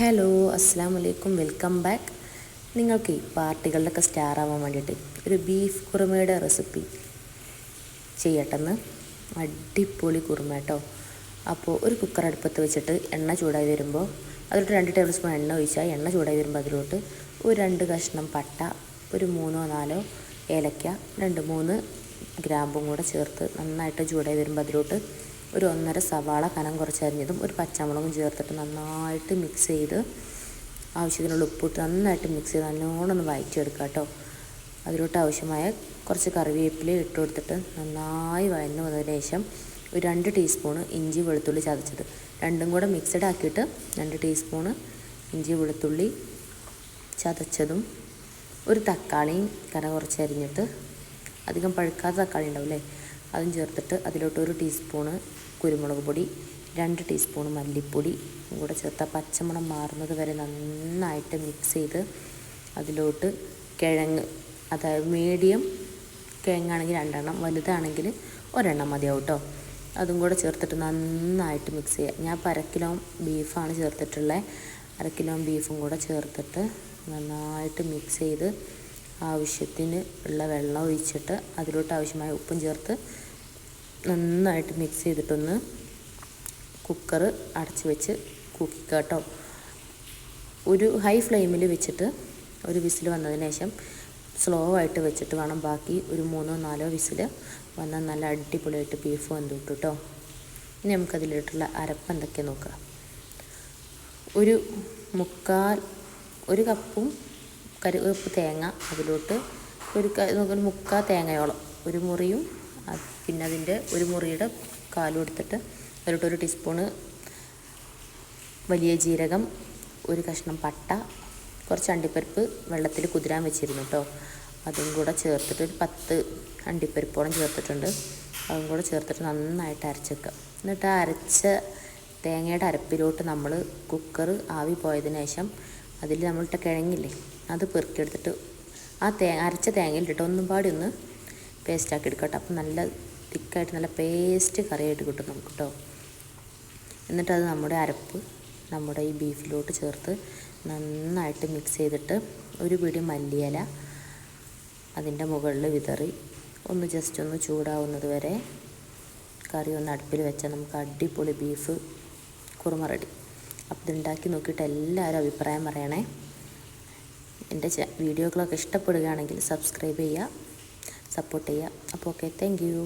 Hello, അസ്സാം വലൈക്കും, welcome back. നിങ്ങൾക്ക് ഈ പാർട്ടികളിലൊക്കെ സ്റ്റാർ ആവാൻ വേണ്ടിയിട്ട് ഒരു ബീഫ് കുറുമയുടെ റെസിപ്പി ചെയ്യട്ടെന്ന്. അടിപൊളി കുറുമ കേട്ടോ. അപ്പോൾ ഒരു കുക്കർ അടുപ്പത്ത് വെച്ചിട്ട് എണ്ണ ചൂടായി വരുമ്പോൾ അതിലോട്ട് 2 ടേബിൾ സ്പൂൺ എണ്ണ ഒഴിച്ചാൽ എണ്ണ ചൂടായി വരുമ്പോൾ അതിലോട്ട് ഒരു 2 കഷ്ണം പട്ട, ഒരു 3-4 ഏലക്ക, 2-3 ഗ്രാമ്പും കൂടെ ചേർത്ത് നന്നായിട്ട് ചൂടായി വരുമ്പോൾ അതിലോട്ട് ഒരു 1.5 സവാള കനം കുറച്ചരിഞ്ഞതും ഒരു പച്ചമുളകും ചേർത്തിട്ട് നന്നായിട്ട് മിക്സ് ചെയ്ത് ആവശ്യത്തിനുള്ള ഉപ്പിട്ട് നന്നായിട്ട് മിക്സ് ചെയ്ത് നല്ലോണം ഒന്ന് വഴറ്റിയെടുക്കുക കേട്ടോ. അതിലോട്ട് ആവശ്യമായ കുറച്ച് കറിവേപ്പില ഇട്ട് കൊടുത്തിട്ട് നന്നായി വഴന്നു വന്നതിന് ശേഷം ഒരു 2 ടീസ്പൂണ് ഇഞ്ചി വെളുത്തുള്ളി ചതച്ചത് രണ്ടും കൂടെ മിക്സഡ് ആക്കിയിട്ട് 2 ടീസ്പൂണ് ഇഞ്ചി വെളുത്തുള്ളി ചതച്ചതും ഒരു തക്കാളിയും കനം കുറച്ചരിഞ്ഞിട്ട് അധികം പഴുക്കാത്ത തക്കാളി ഉണ്ടാവില്ലേ അതും ചേർത്തിട്ട് അതിലോട്ട് 1 ടീസ്പൂണ് കുരുമുളക് പൊടി, 2 ടീസ്പൂണ് മല്ലിപ്പൊടി കൂടെ ചേർത്ത് പച്ചമണം മാറുന്നത് വരെ നന്നായിട്ട് മിക്സ് ചെയ്ത് അതിലോട്ട് കിഴങ്ങ്, അതായത് മീഡിയം കിഴങ്ങാണെങ്കിൽ 2 എണ്ണം, വലുതാണെങ്കിൽ 1 എണ്ണം മതിയാവും കേട്ടോ. അതും കൂടെ ചേർത്തിട്ട് നന്നായിട്ട് മിക്സ് ചെയ്യുക. ഞാൻ ഇപ്പോൾ 1/2 കിലോ ബീഫാണ് ചേർത്തിട്ടുള്ളത്. 1/2 കിലോ ബീഫും കൂടെ ചേർത്തിട്ട് നന്നായിട്ട് മിക്സ് ചെയ്ത് ആവശ്യത്തിന് ഉള്ള വെള്ളം ഒഴിച്ചിട്ട് അതിലോട്ട് ആവശ്യമായ ഉപ്പും ചേർത്ത് നന്നായിട്ട് മിക്സ് ചെയ്തിട്ടൊന്ന് കുക്കർ അടച്ച് വെച്ച് കുക്കിക്കുക കേട്ടോ. ഒരു ഹൈ ഫ്ലെയിമിൽ വെച്ചിട്ട് ഒരു വിസിൽ വന്നതിന് ശേഷം സ്ലോ ആയിട്ട് വെച്ചിട്ട് വേണം ബാക്കി ഒരു 3-4 വിസിൽ വന്നാൽ നല്ല അടിപൊളിയായിട്ട് ബീഫ് വന്നു കിട്ടും കേട്ടോ. ഇനി നമുക്കതിലിട്ടുള്ള അരപ്പ് എന്തൊക്കെയാണ് നോക്കാം. ഒരു കപ്പും കപ്പ് തേങ്ങ, അതിലോട്ട് ഒരു 3/4 തേങ്ങയോളം, ഒരു മുറിയും പിന്നെ അതിൻ്റെ ഒരു മുറിയുടെ കാലും എടുത്തിട്ട് അതിലോട്ട് 1 ടീസ്പൂണ് വലിയ ജീരകം, ഒരു കഷ്ണം പട്ട, കുറച്ച് അണ്ടിപ്പരിപ്പ് വെള്ളത്തിൽ കുതിരാൻ വെച്ചിരുന്നു കേട്ടോ. അതും കൂടെ ചേർത്തിട്ട് ഒരു 10 അണ്ടിപ്പരിപ്പോളം ചേർത്തിട്ടുണ്ട്. അതും കൂടെ ചേർത്തിട്ട് നന്നായിട്ട് അരച്ചേക്കുക. എന്നിട്ട് ആ അരച്ച തേങ്ങയുടെ അരപ്പിലോട്ട് നമ്മൾ കുക്കർ ആവി പോയതിന് ശേഷം അതിൽ നമ്മളിട്ട കിഴങ്ങില്ലേ അത് പെറുക്കിയെടുത്തിട്ട് ആ അരച്ച തേങ്ങയിലിട്ട് ഒന്നും പാടി ഒന്ന് പേസ്റ്റാക്കി എടുക്കട്ടെ. അപ്പം നല്ല തിക്കായിട്ട് നല്ല പേസ്റ്റ് കറിയായിട്ട് കിട്ടും നമുക്ക് കേട്ടോ. എന്നിട്ട് അത് നമ്മുടെ അരപ്പ് നമ്മുടെ ഈ ബീഫിലോട്ട് ചേർത്ത് നന്നായിട്ട് മിക്സ് ചെയ്തിട്ട് ഒരു പിടി മല്ലിയില അതിൻ്റെ മുകളിൽ വിതറി ഒന്ന് ജസ്റ്റ് ഒന്ന് ചൂടാവുന്നത് വരെ കറി ഒന്ന് അടുപ്പിൽ വെച്ചാൽ നമുക്ക് അടിപൊളി ബീഫ് കുറുമ റെഡി. അപ്പോൾ ഇതുണ്ടാക്കി നോക്കിയിട്ട് എല്ലാവരും അഭിപ്രായം പറയണേ. എൻ്റെ വീഡിയോകളൊക്കെ ഇഷ്ടപ്പെടുകയാണെങ്കിൽ സബ്സ്ക്രൈബ് ചെയ്യുക, സപ്പോർട്ട് ചെയ്യുക. അപ്പോൾ ഓക്കെ, താങ്ക് യു.